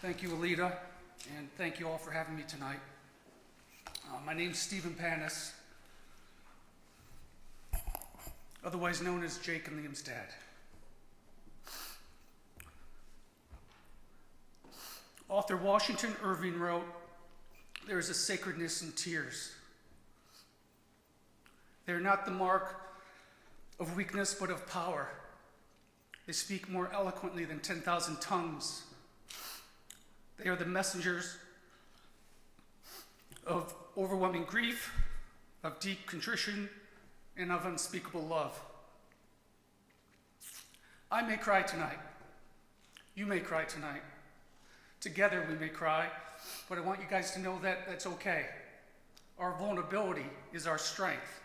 Thank you, Alita, and thank you all for having me tonight. My name's Stephen Panus, otherwise known as Jake and Liam's dad. Author Washington Irving wrote, "There is a sacredness in tears. They are not the mark of weakness, but of power. They speak more eloquently than 10,000 tongues. They are the messengers of overwhelming grief, of deep contrition, and of unspeakable love." I may cry tonight. You may cry tonight. Together we may cry, but I want you guys to know that that's okay. Our vulnerability is our strength.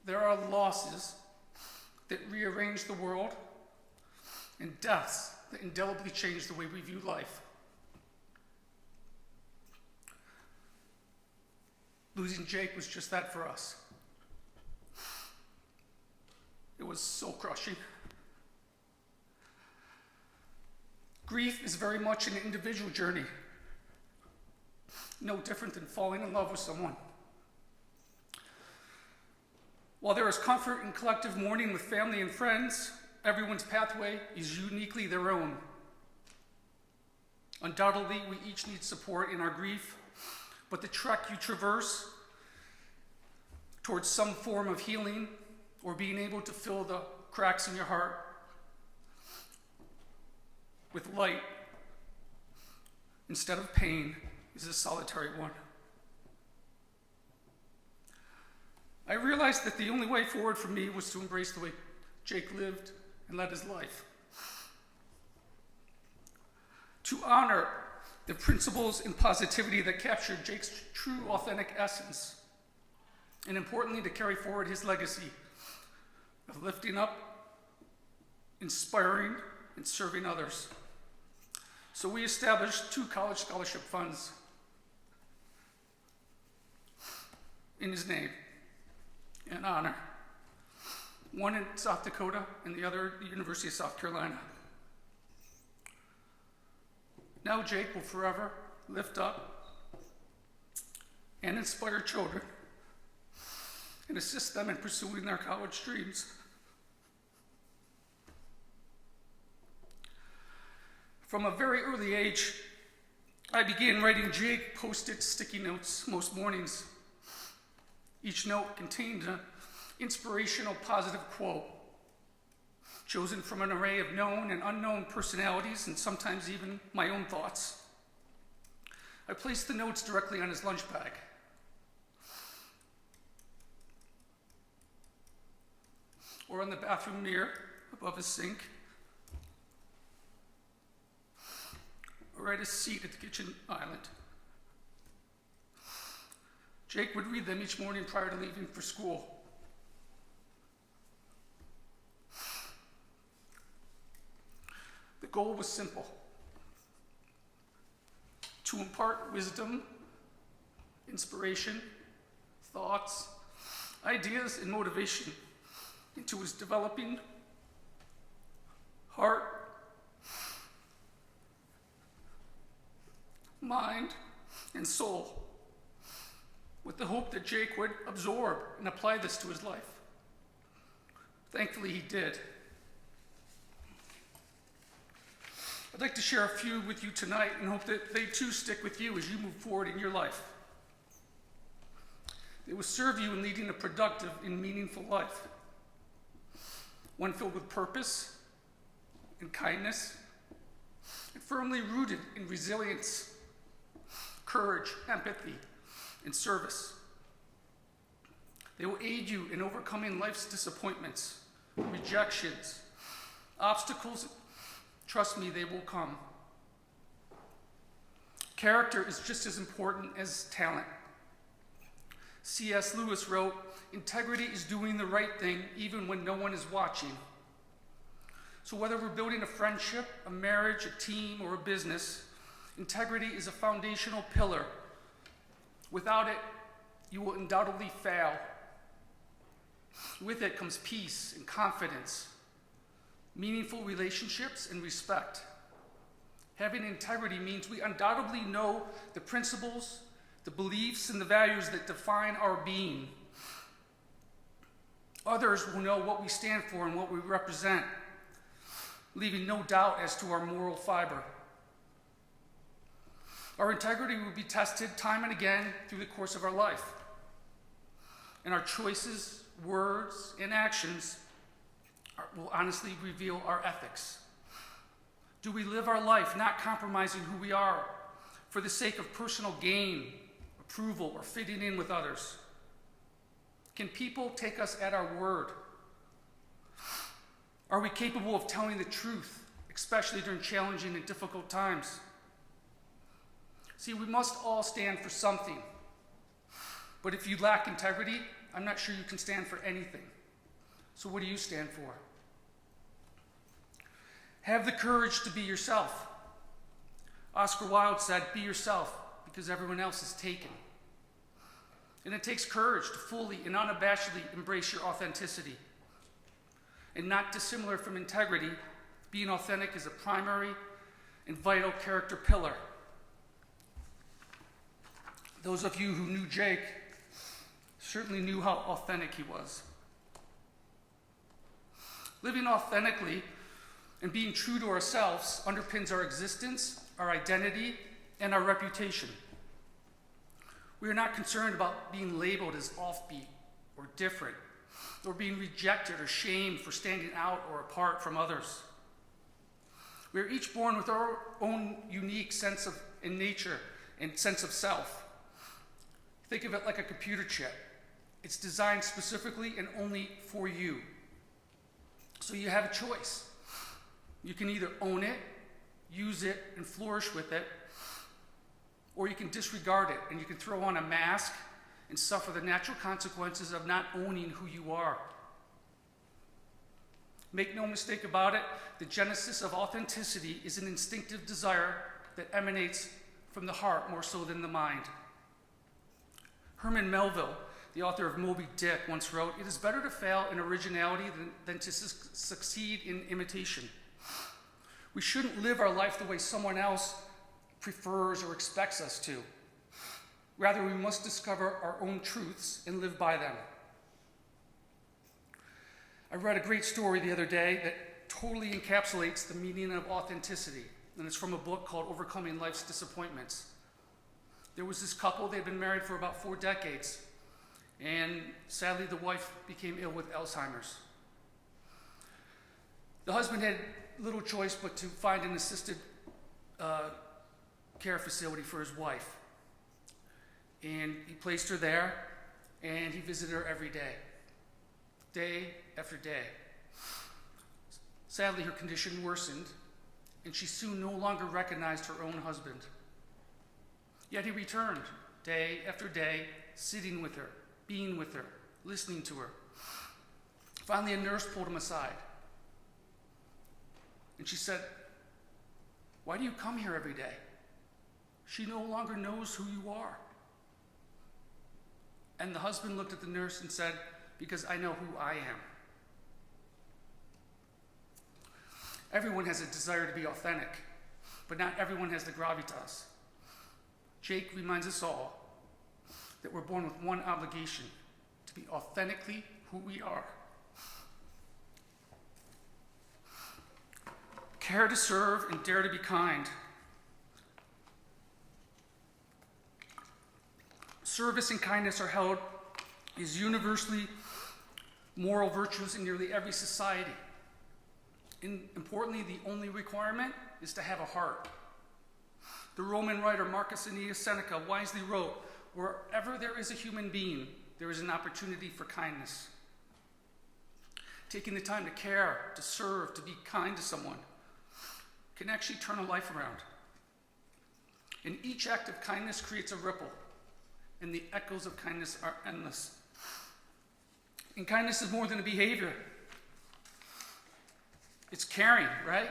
There are losses that rearrange the world and deaths that indelibly change the way we view life. Losing Jake was just that for us. It was soul crushing. Grief is very much an individual journey, no different than falling in love with someone. While there is comfort in collective mourning with family and friends, everyone's pathway is uniquely their own. Undoubtedly, we each need support in our grief, but the trek you traverse towards some form of healing or being able to fill the cracks in your heart with light instead of pain is a solitary one. I realized that the only way forward for me was to embrace the way Jake lived and led his life. To honor the principles and positivity that captured Jake's true, authentic essence, and importantly, to carry forward his legacy of lifting up, inspiring, and serving others. So we established 2 college scholarship funds in his name in honor. One in South Dakota and the other at the University of South Carolina. Now Jake will forever lift up and inspire children and assist them in pursuing their college dreams. From a very early age, I began writing Jake post-it sticky notes most mornings. Each note contained an inspirational positive quote, chosen from an array of known and unknown personalities and sometimes even my own thoughts. I placed the notes directly on his lunch bag. Or on the bathroom mirror above his sink, or at his seat at the kitchen island. Jake would read them each morning prior to leaving for school. The goal was simple: to impart wisdom, inspiration, thoughts, ideas, and motivation into his developing heart, mind, and soul, with the hope that Jake would absorb and apply this to his life. Thankfully, he did. I'd like to share a few with you tonight and hope that they too stick with you as you move forward in your life. They will serve you in leading a productive and meaningful life, one filled with purpose and kindness, and firmly rooted in resilience, courage, empathy, and service. They will aid you in overcoming life's disappointments, rejections, obstacles. Trust me, they will come. Character is just as important as talent. C.S. Lewis wrote, "Integrity is doing the right thing even when no one is watching." So whether we're building a friendship, a marriage, a team, or a business, integrity is a foundational pillar. Without it, you will undoubtedly fail. With it comes peace and confidence, meaningful relationships, and respect. Having integrity means we undoubtedly know the principles, the beliefs, and the values that define our being. Others will know what we stand for and what we represent, leaving no doubt as to our moral fiber. Our integrity will be tested time and again through the course of our life. And our choices, words, and actions will honestly reveal our ethics. Do we live our life not compromising who we are for the sake of personal gain, approval, or fitting in with others? Can people take us at our word? Are we capable of telling the truth, especially during challenging and difficult times? See, we must all stand for something. But if you lack integrity, I'm not sure you can stand for anything. So what do you stand for? Have the courage to be yourself. Oscar Wilde said, "Be yourself, because everyone else is taken." And it takes courage to fully and unabashedly embrace your authenticity. And not dissimilar from integrity, being authentic is a primary and vital character pillar. Those of you who knew Jake certainly knew how authentic he was. Living authentically and being true to ourselves underpins our existence, our identity, and our reputation. We are not concerned about being labeled as offbeat or different, or being rejected or shamed for standing out or apart from others. We are each born with our own unique sense of in nature and sense of self. Think of it like a computer chip. It's designed specifically and only for you. So you have a choice. You can either own it, use it, and flourish with it, or you can disregard it and you can throw on a mask and suffer the natural consequences of not owning who you are. Make no mistake about it, the genesis of authenticity is an instinctive desire that emanates from the heart more so than the mind. Herman Melville, the author of Moby Dick, once wrote, "It is better to fail in originality than to succeed in imitation." We shouldn't live our life the way someone else prefers or expects us to. Rather, we must discover our own truths and live by them. I read a great story the other day that totally encapsulates the meaning of authenticity, and it's from a book called Overcoming Life's Disappointments. There was this couple, they'd been married for about 4 decades, and sadly the wife became ill with Alzheimer's. The husband had little choice but to find an assisted care facility for his wife. And he placed her there, and he visited her every day after day. Sadly, her condition worsened, and she soon no longer recognized her own husband. Yet he returned day after day, sitting with her, being with her, listening to her. Finally, a nurse pulled him aside, and she said, "Why do you come here every day? She no longer knows who you are." And the husband looked at the nurse and said, "Because I know who I am." Everyone has a desire to be authentic, but not everyone has the gravitas. Jake reminds us all that we're born with one obligation: to be authentically who we are. Care to serve and dare to be kind. Service and kindness are held as universally moral virtues in nearly every society. And importantly, the only requirement is to have a heart. The Roman writer Marcus Aurelius Seneca wisely wrote, "Wherever there is a human being, there is an opportunity for kindness." Taking the time to care, to serve, to be kind to someone can actually turn a life around. And each act of kindness creates a ripple, and the echoes of kindness are endless. And kindness is more than a behavior. It's caring, right?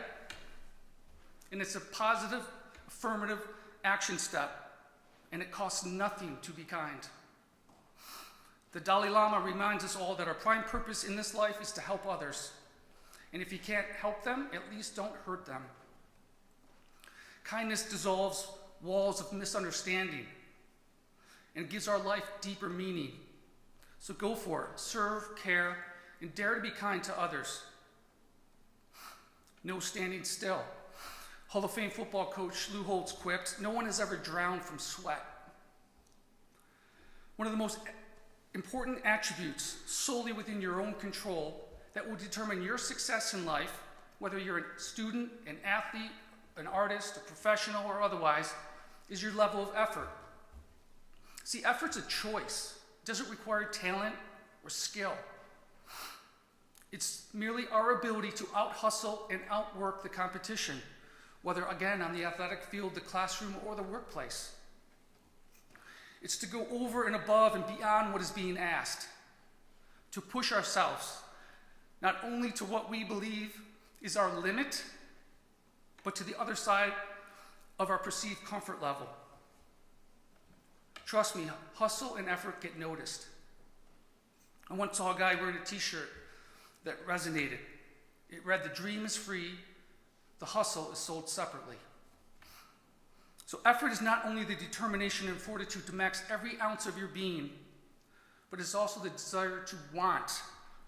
And it's a positive, affirmative action step, and it costs nothing to be kind. The Dalai Lama reminds us all that our prime purpose in this life is to help others. And if you can't help them, at least don't hurt them. Kindness dissolves walls of misunderstanding and gives our life deeper meaning. So go for it. Serve, care, and dare to be kind to others. No standing still. Hall of Fame football coach Lou Holtz quipped, "No one has ever drowned from sweat." One of the most important attributes solely within your own control that will determine your success in life, whether you're a student, an athlete, an artist, a professional, or otherwise, is your level of effort. See, effort's a choice. It doesn't require talent or skill. It's merely our ability to out-hustle and outwork the competition, whether, again, on the athletic field, the classroom, or the workplace. It's to go over and above and beyond what is being asked, to push ourselves, not only to what we believe is our limit, but to the other side of our perceived comfort level. Trust me, hustle and effort get noticed. I once saw a guy wearing a t-shirt that resonated. It read, "The dream is free, the hustle is sold separately." So effort is not only the determination and fortitude to max every ounce of your being, but it's also the desire to want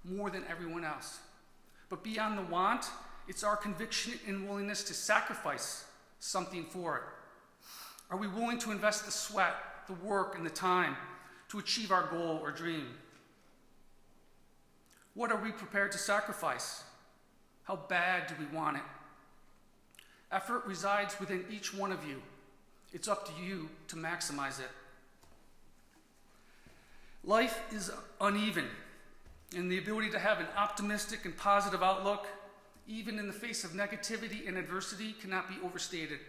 more than everyone else. But beyond the want, it's our conviction and willingness to sacrifice something for it. Are we willing to invest the sweat, the work, and the time to achieve our goal or dream? What are we prepared to sacrifice? How bad do we want it? Effort resides within each one of you. It's up to you to maximize it. Life is uneven, and the ability to have an optimistic and positive outlook, even in the face of negativity and adversity, cannot be overstated.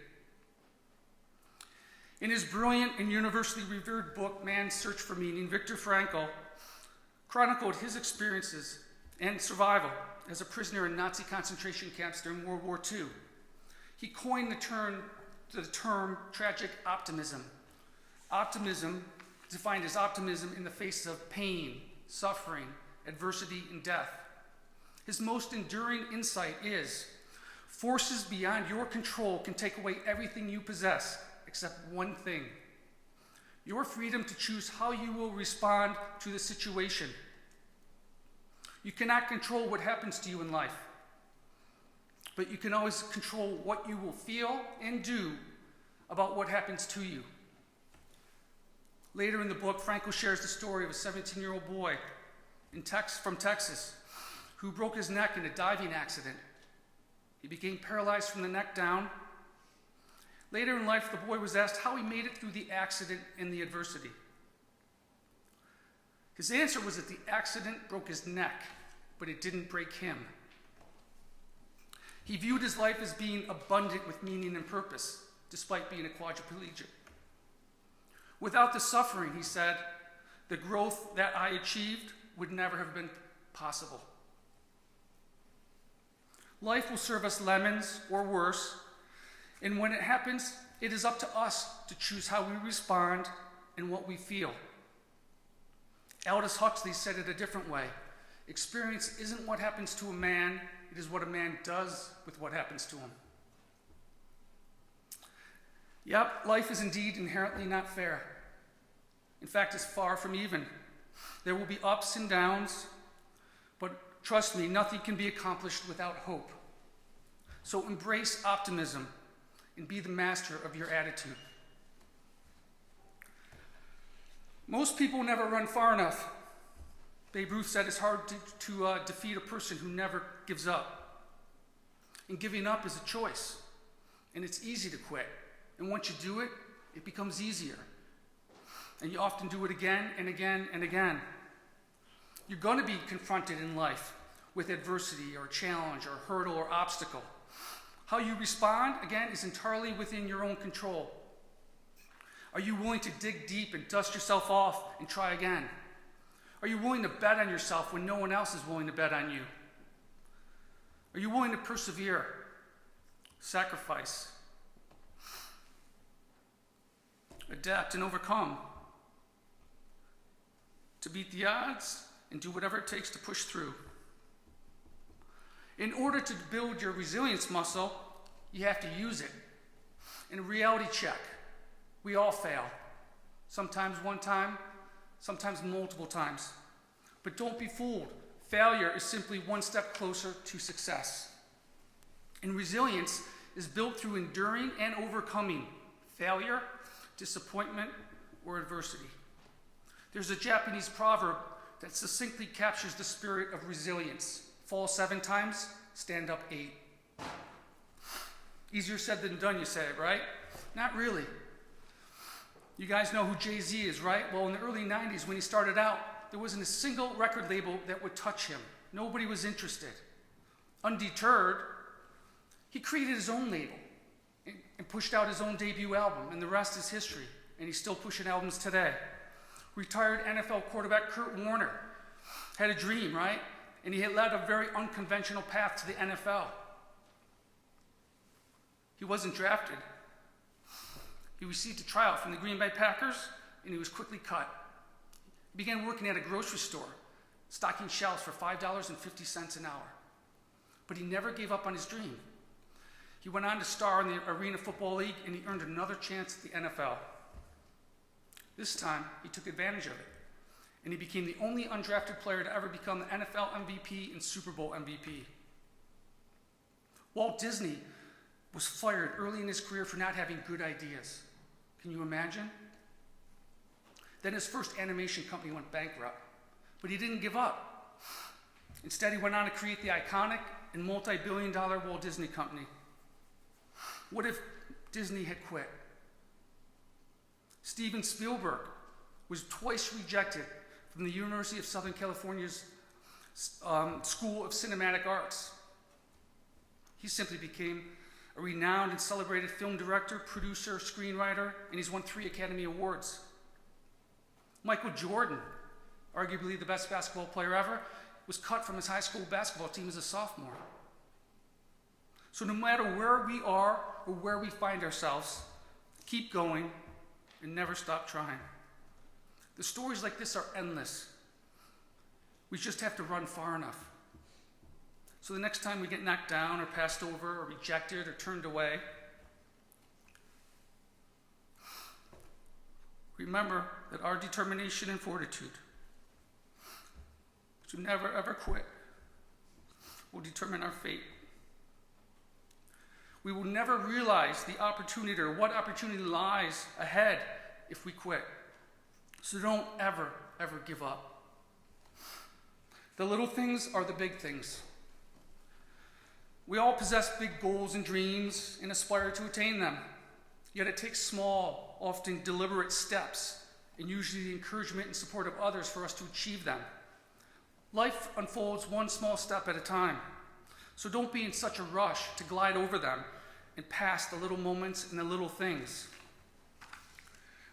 In his brilliant and universally revered book, Man's Search for Meaning, Viktor Frankl chronicled his experiences and survival as a prisoner in Nazi concentration camps during World War II. He coined the term tragic optimism. Optimism, defined as optimism in the face of pain, suffering, adversity, and death. His most enduring insight is, forces beyond your control can take away everything you possess, except one thing: your freedom to choose how you will respond to the situation. You cannot control what happens to you in life, but you can always control what you will feel and do about what happens to you. Later in the book, Frankl shares the story of a 17-year-old boy from Texas who broke his neck in a diving accident. He became paralyzed from the neck down. Later in life, the boy was asked how he made it through the accident and the adversity. His answer was that the accident broke his neck, but it didn't break him. He viewed his life as being abundant with meaning and purpose, despite being a quadriplegic. Without the suffering, he said, the growth that I achieved would never have been possible. Life will serve us lemons or worse, and when it happens, it is up to us to choose how we respond and what we feel. Aldous Huxley said it a different way. Experience isn't what happens to a man, it is what a man does with what happens to him. Yep, life is indeed inherently not fair. In fact, it's far from even. There will be ups and downs, but trust me, nothing can be accomplished without hope. So embrace optimism and be the master of your attitude. Most people never run far enough. Babe Ruth said it's hard to defeat a person who never gives up. And giving up is a choice, and it's easy to quit. And once you do it, it becomes easier. And you often do it again and again and again. You're going to be confronted in life with adversity or challenge or hurdle or obstacle. How you respond, again, is entirely within your own control. Are you willing to dig deep and dust yourself off and try again? Are you willing to bet on yourself when no one else is willing to bet on you? Are you willing to persevere, sacrifice, adapt, and overcome? to beat the odds, and do whatever it takes to push through. In order to build your resilience muscle, you have to use it. In a reality check, we all fail. Sometimes one time, sometimes multiple times. But don't be fooled. Failure is simply one step closer to success. And resilience is built through enduring and overcoming failure, disappointment, or adversity. There's a Japanese proverb that succinctly captures the spirit of resilience. Fall 7 times, stand up 8. Easier said than done, you say, right? Not really. You guys know who Jay-Z is, right? Well, in the early 90s, when he started out, there wasn't a single record label that would touch him. Nobody was interested. Undeterred, he created his own label and pushed out his own debut album, and the rest is history. And he's still pushing albums today. Retired NFL quarterback Kurt Warner had a dream, right? And he had led a very unconventional path to the NFL. He wasn't drafted. He received a tryout from the Green Bay Packers, and he was quickly cut. He began working at a grocery store, stocking shelves for $5.50 an hour. But he never gave up on his dream. He went on to star in the Arena Football League, and he earned another chance at the NFL. This time, he took advantage of it, and he became the only undrafted player to ever become the NFL MVP and Super Bowl MVP. Walt Disney was fired early in his career for not having good ideas. Can you imagine? Then his first animation company went bankrupt, but he didn't give up. Instead, he went on to create the iconic and multi-billion-dollar Walt Disney Company. What if Disney had quit? Steven Spielberg was twice rejected from the University of Southern California's School of Cinematic Arts. He simply became a renowned and celebrated film director, producer, screenwriter, and he's won 3 Academy Awards. Michael Jordan, arguably the best basketball player ever, was cut from his high school basketball team as a sophomore. So no matter where we are or where we find ourselves, keep going and never stop trying. The stories like this are endless. We just have to run far enough. So the next time we get knocked down or passed over or rejected or turned away, remember that our determination and fortitude to never ever quit will determine our fate. We will never realize the opportunity or what opportunity lies ahead if we quit. So don't ever, ever give up. The little things are the big things. We all possess big goals and dreams and aspire to attain them. Yet it takes small, often deliberate steps, and usually the encouragement and support of others for us to achieve them. Life unfolds one small step at a time. So don't be in such a rush to glide over them and past the little moments and the little things.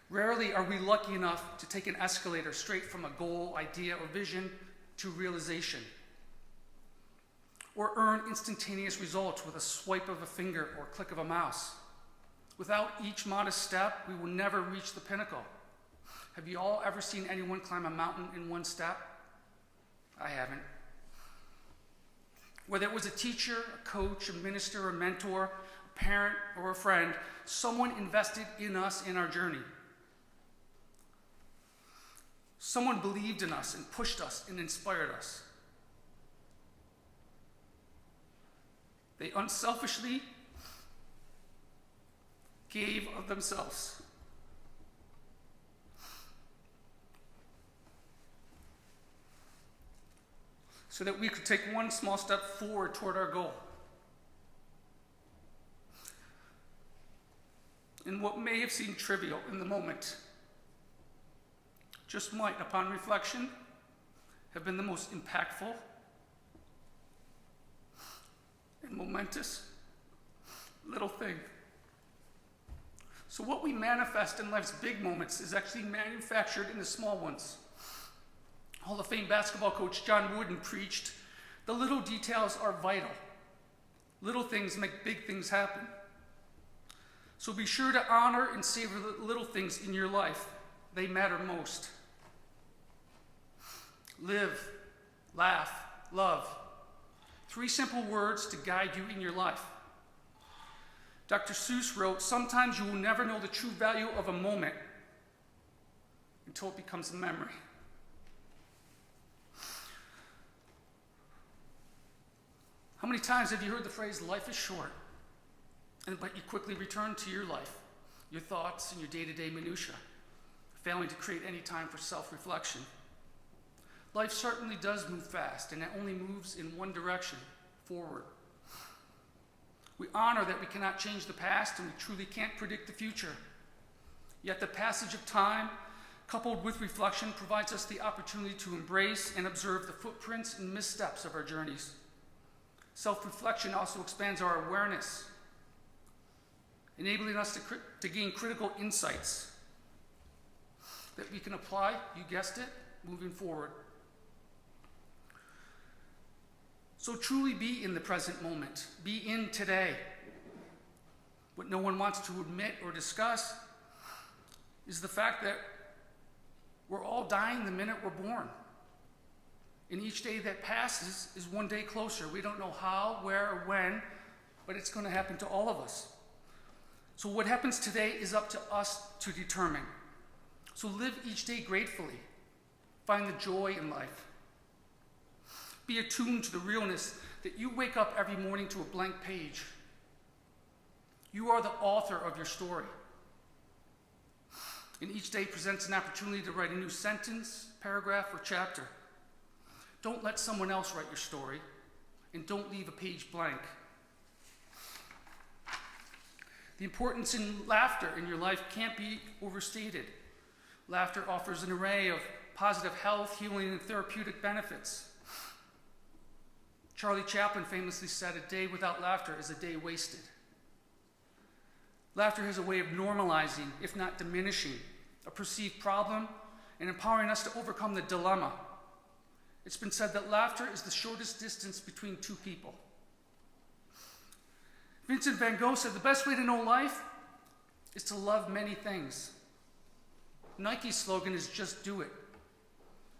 Rarely are we lucky enough to take an escalator straight from a goal, idea, or vision to realization, or earn instantaneous results with a swipe of a finger or click of a mouse. Without each modest step, we will never reach the pinnacle. Have you all ever seen anyone climb a mountain in one step? I haven't. Whether it was a teacher, a coach, a minister, a mentor, a parent, or a friend, someone invested in us in our journey. Someone believed in us and pushed us and inspired us. They unselfishly gave of themselves. So that we could take one small step forward toward our goal. And what may have seemed trivial in the moment just might, upon reflection, have been the most impactful and momentous little thing. So what we manifest in life's big moments is actually manufactured in the small ones. Hall of Fame basketball coach John Wooden preached, "The little details are vital. Little things make big things happen." So be sure to honor and savor the little things in your life. They matter most. live, laugh, love. 3 simple words to guide you in your life. Dr. Seuss wrote, "Sometimes you will never know the true value of a moment until it becomes a memory." How many times have you heard the phrase, "Life is short," but you quickly return to your life, your thoughts, and your day-to-day minutia, failing to create any time for self-reflection? Life certainly does move fast, and it only moves in one direction, forward. We honor that we cannot change the past, and we truly can't predict the future. Yet the passage of time, coupled with reflection, provides us the opportunity to embrace and observe the footprints and missteps of our journeys. Self-reflection also expands our awareness, enabling us to gain critical insights that we can apply, you guessed it, moving forward. So truly be in the present moment. Be in today. What no one wants to admit or discuss is the fact that we're all dying the minute we're born. And each day that passes is one day closer. We don't know how, where, or when, but it's going to happen to all of us. So what happens today is up to us to determine. So live each day gratefully. Find the joy in life. Be attuned to the realness that you wake up every morning to a blank page. You are the author of your story. And each day presents an opportunity to write a new sentence, paragraph, or chapter. Don't let someone else write your story, and don't leave a page blank. The importance in laughter in your life can't be overstated. Laughter offers an array of positive health, healing, and therapeutic benefits. Charlie Chaplin famously said, "A day without laughter is a day wasted." Laughter has a way of normalizing, if not diminishing, a perceived problem and empowering us to overcome the dilemma. It's been said that laughter is the shortest distance between 2 people. Vincent van Gogh said, "The best way to know life is to love many things." Nike's slogan is "Just do it."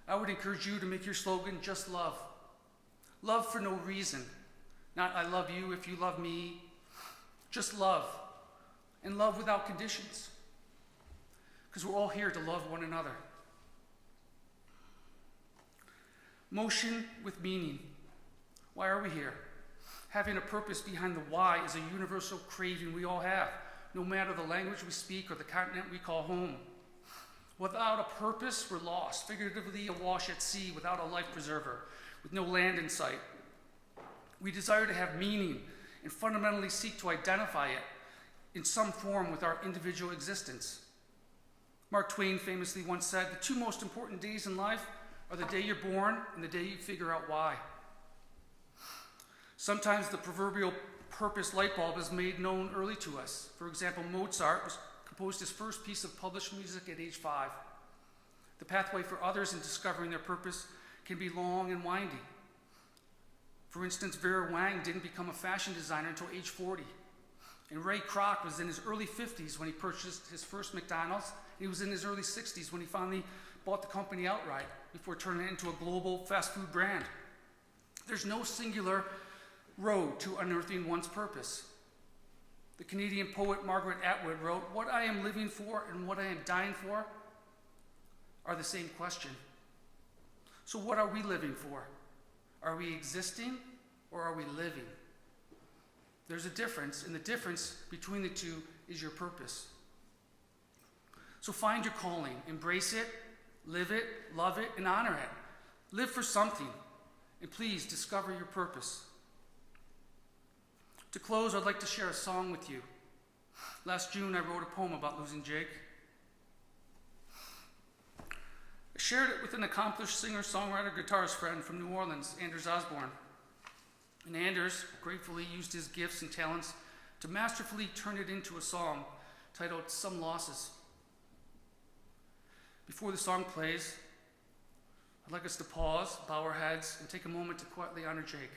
I would encourage you to make your slogan "Just love." Love for no reason. Not "I love you if you love me." Just love. And love without conditions. Because we're all here to love one another. Motion with meaning. Why are we here? Having a purpose behind the why is a universal craving we all have, no matter the language we speak or the continent we call home. Without a purpose, we're lost, figuratively awash at sea without a life preserver, with no land in sight. We desire to have meaning and fundamentally seek to identify it in some form with our individual existence. Mark Twain famously once said, "The 2 most important days in life are the day you're born and the day you figure out why." Sometimes the proverbial purpose light bulb is made known early to us. For example, Mozart composed his first piece of published music at age 5. The pathway for others in discovering their purpose can be long and windy. For instance, Vera Wang didn't become a fashion designer until age 40. And Ray Kroc was in his early 50s when he purchased his first McDonald's. He was in his early 60s when he finally bought the company outright before turning it into a global fast food brand. There's no singular road to unearthing one's purpose. The Canadian poet Margaret Atwood wrote, "What I am living for and what I am dying for are the same question." So what are we living for? Are we existing or are we living? There's a difference, and the difference between the 2 is your purpose. So find your calling, embrace it, live it, love it, and honor it. Live for something, and please discover your purpose. To close, I'd like to share a song with you. Last June, I wrote a poem about losing Jake. I shared it with an accomplished singer-songwriter, guitarist friend from New Orleans, Anders Osborne. And Anders gratefully used his gifts and talents to masterfully turn it into a song titled "Some Losses." Before the song plays, I'd like us to pause, bow our heads, and take a moment to quietly honor Jake.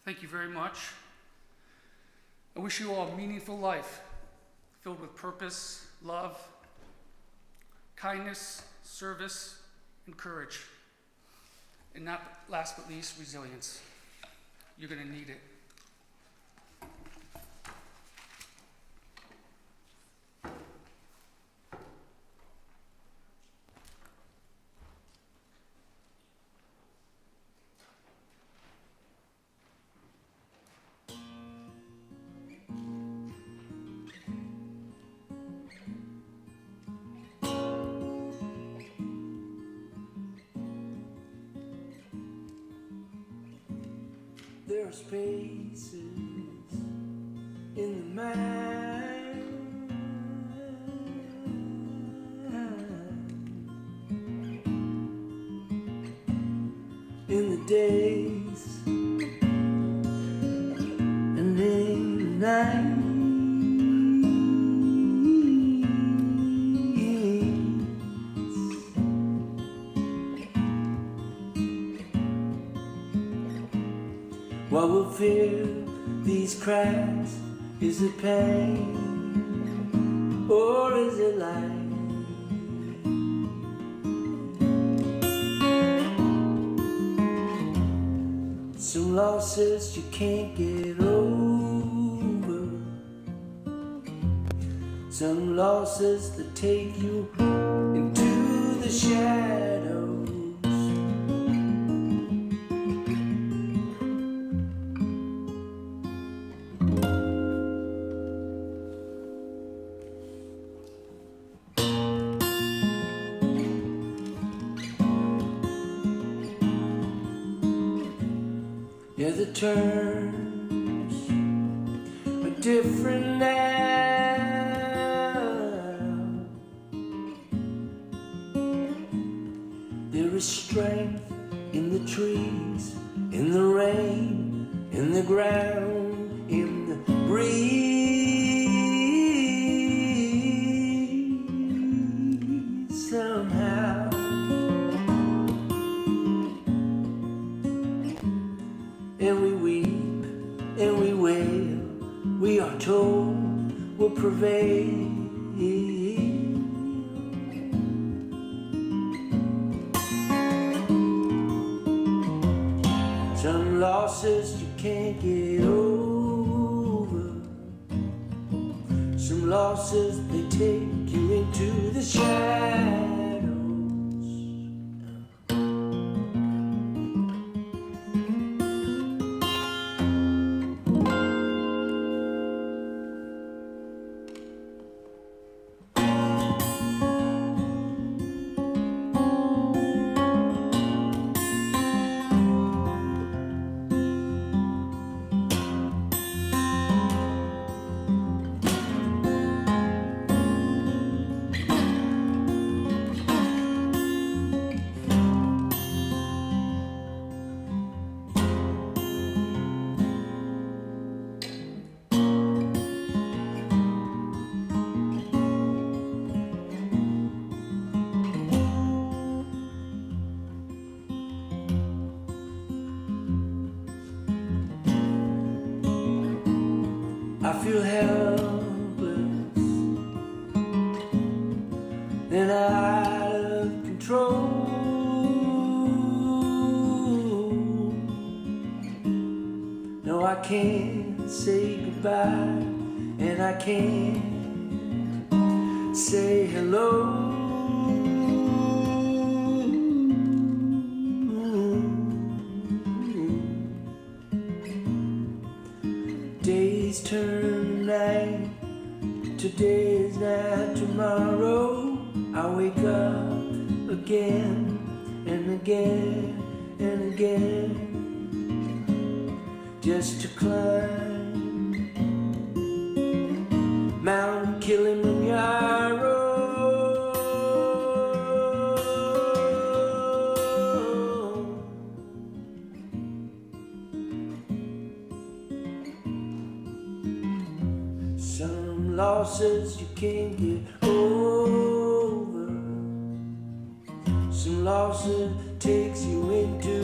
Thank you very much. I wish you all a meaningful life, filled with purpose, love, kindness, service, and courage. And not last but least, resilience. You're going to need it. There are spaces in the mind, in the days and in the night. What will fill these cracks? Is it pain or is it light? Some losses you can't get over, some losses that take you into the shadows. Yeah, the turns are different now. There is strength in the trees, in the rain, in the ground, in the breeze. Somehow and we weep and we wail, we are told will prevail. Some losses you can't get over, some losses they take you into the shadows. I feel helpless and out of control. No, I can't say goodbye and I can't say hello. Days turn night, today's not tomorrow. I wake up again and again and again, just to climb Mount Kilimanjaro. Some losses you can't get over, some losses takes you into